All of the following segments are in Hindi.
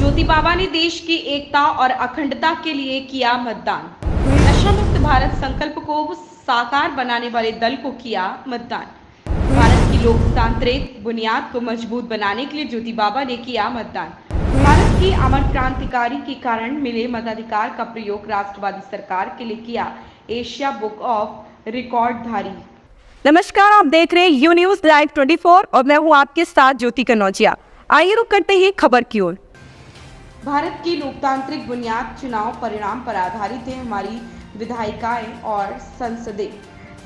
ज्योति बाबा ने देश की एकता और अखंडता के लिए किया मतदान। नशा मुक्त भारत संकल्प को साकार बनाने वाले दल को किया मतदान। भारत की लोकतांत्रिक बुनियाद को मजबूत बनाने के लिए ज्योति बाबा ने किया मतदान। भारत की अमर क्रांतिकारी के कारण मिले मताधिकार का प्रयोग राष्ट्रवादी सरकार के लिए किया एशिया बुक ऑफ रिकॉर्डधारी। नमस्कार, आप देख रहे हैं यू न्यूज लाइव 24 और मैं हूं आपके साथ ज्योति कनौजिया। आइए रुक करते हैं खबर की ओर। भारत की लोकतांत्रिक बुनियाद चुनाव परिणाम पर आधारित है। हमारी विधायिकाएं और संसदें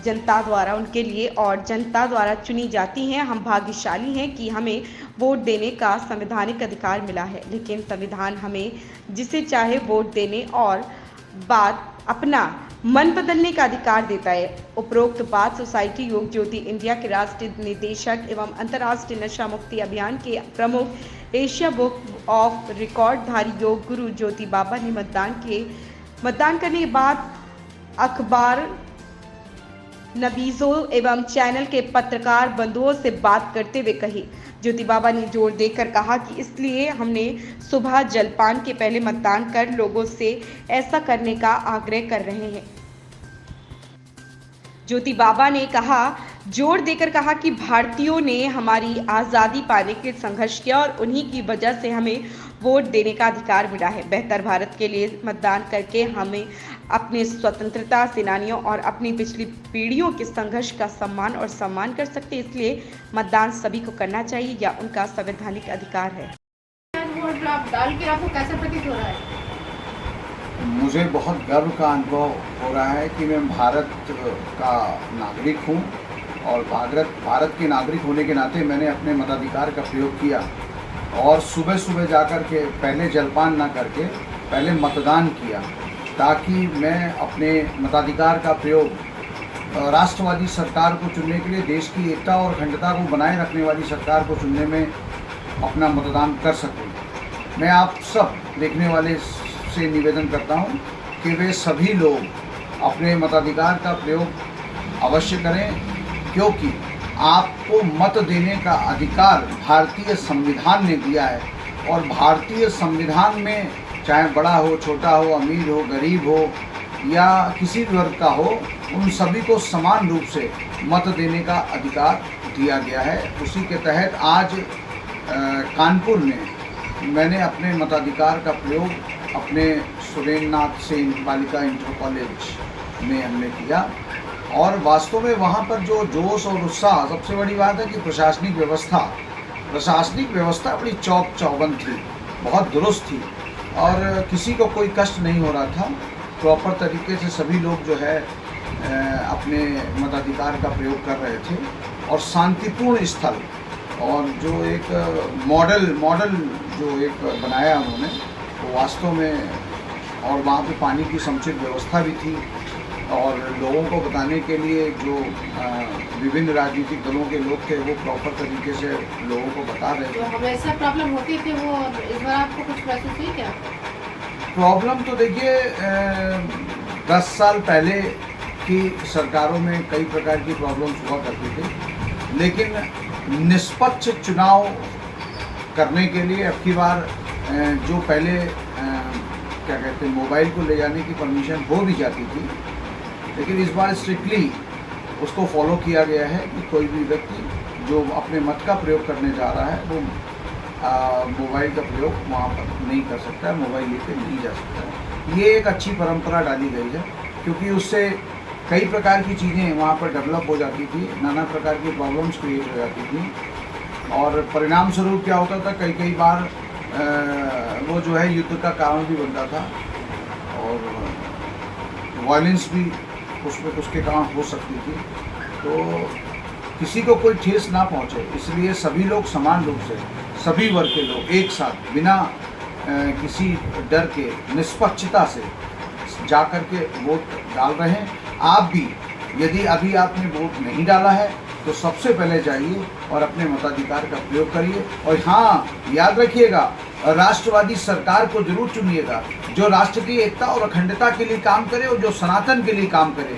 जनता द्वारा उनके लिए और जनता द्वारा चुनी जाती हैं। हम भाग्यशाली हैं कि हमें वोट देने का संवैधानिक अधिकार मिला है, लेकिन संविधान हमें जिसे चाहे वोट देने और बाद अपना मन बदलने का अधिकार देता है। उपरोक्त बात सोसाइटी योग ज्योति इंडिया के राष्ट्रीय निदेशक एवं अंतर्राष्ट्रीय नशा मुक्ति अभियान के प्रमुख Asia book of रिकॉर्डधारी yoga guru ज्योति बाबा ने मतदान करने के बाद अखबार नबीजों एवं चैनल के पत्रकार बंधुओं से बात करते हुए कही। ज्योति बाबा ने जोर देकर कहा कि इसलिए हमने सुबह जलपान के पहले मतदान कर लोगों से ऐसा करने का आग्रह कर रहे हैं। ज्योति बाबा ने जोर देकर कहा कि भारतीयों ने हमारी आज़ादी पाने के लिए संघर्ष किया और उन्हीं की वजह से हमें वोट देने का अधिकार मिला है। बेहतर भारत के लिए मतदान करके हमें अपने स्वतंत्रता सेनानियों और अपनी पिछली पीढ़ियों के संघर्ष का सम्मान कर सकते हैं। इसलिए मतदान सभी को करना चाहिए, या उनका संवैधानिक अधिकार है। वोट आप डाल के आपको कैसा प्रतीत हो रहा है? मुझे बहुत गर्व का अनुभव हो रहा है कि मैं भारत का नागरिक हूँ और भारत के नागरिक होने के नाते मैंने अपने मताधिकार का प्रयोग किया और सुबह सुबह जाकर के पहले जलपान ना करके पहले मतदान किया, ताकि मैं अपने मताधिकार का प्रयोग राष्ट्रवादी सरकार को चुनने के लिए, देश की एकता और अखंडता को बनाए रखने वाली सरकार को चुनने में अपना मतदान कर सकूँ। मैं आप सब देखने वाले से निवेदन करता हूँ कि वे सभी लोग अपने मताधिकार का प्रयोग अवश्य करें, क्योंकि आपको मत देने का अधिकार भारतीय संविधान ने दिया है और भारतीय संविधान में चाहे बड़ा हो, छोटा हो, अमीर हो, गरीब हो या किसी भी वर्ग का हो, उन सभी को समान रूप से मत देने का अधिकार दिया गया है। उसी के तहत आज कानपुर में मैंने अपने मताधिकार का प्रयोग अपने सुरेंद्रनाथ सेन बालिका इंटर कॉलेज में हमने किया और वास्तव में वहाँ पर जो जोश और उत्साह, सबसे बड़ी बात है कि प्रशासनिक व्यवस्था बड़ी चौक चौबंद थी, बहुत दुरुस्त थी और किसी को कोई कष्ट नहीं हो रहा था। प्रॉपर तरीके से सभी लोग जो है अपने मताधिकार का प्रयोग कर रहे थे और शांतिपूर्ण स्थल और जो एक मॉडल जो एक बनाया उन्होंने, वो वास्तव में, और वहाँ पे पानी की समुचित व्यवस्था भी थी और लोगों को बताने के लिए जो विभिन्न राजनीतिक दलों के लोग थे वो प्रॉपर तरीके से लोगों को बता रहे थे। तो हमेशा प्रॉब्लम होती थी, वो इस बार आपको कुछ महसूस हुई क्या? प्रॉब्लम तो देखिए 10 साल पहले की सरकारों में कई प्रकार की प्रॉब्लम्स हुआ करती थी, लेकिन निष्पक्ष चुनाव करने के लिए अब की बार जो पहले क्या कहते हैं मोबाइल को ले जाने की परमिशन हो भी जाती थी, लेकिन इस बार स्ट्रिक्टली उसको फॉलो किया गया है कि कोई भी व्यक्ति जो अपने मत का प्रयोग करने जा रहा है वो मोबाइल का प्रयोग वहाँ पर नहीं कर सकता है, मोबाइल लेकर नहीं जा सकता है। ये एक अच्छी परंपरा डाली गई है, क्योंकि उससे कई प्रकार की चीज़ें वहाँ पर डेवलप हो जाती थी, नाना प्रकार की प्रॉब्लम्स क्रिएट हो जाती थी और परिणाम स्वरूप क्या होता था, कई बार वो जो है युद्ध का कारण भी बनता था और वायलेंस भी उसके कारण हो सकती थी। तो किसी को कोई ठेस ना पहुंचे, इसलिए सभी लोग समान रूप से, सभी वर्ग के लोग एक साथ बिना किसी डर के निष्पक्षता से जा कर के वोट डाल रहे हैं। आप भी यदि अभी आपने वोट नहीं डाला है तो सबसे पहले जाइए और अपने मताधिकार का प्रयोग करिए और हाँ, याद रखिएगा, राष्ट्रवादी सरकार को जरूर चुनिएगा जो राष्ट्र की एकता और अखंडता के लिए काम करे और जो सनातन के लिए काम करे।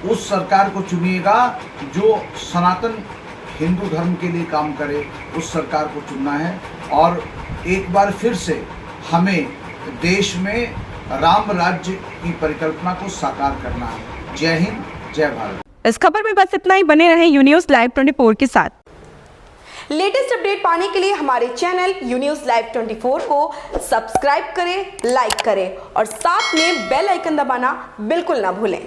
उस सरकार को चुनिएगा जो सनातन हिंदू धर्म के लिए काम करे, उस सरकार को चुनना है। और एक बार फिर से हमें देश में राम राज्य की परिकल्पना को साकार करना है। जय हिंद, जय भारत। इस खबर में बस इतना ही। बने रहें यू न्यूज़ लाइव 24 के साथ। लेटेस्ट अपडेट पाने के लिए हमारे चैनल यू न्यूज़ लाइव 24 को सब्सक्राइब करें, लाइक करें और साथ में बेल आइकन दबाना बिल्कुल ना भूलें।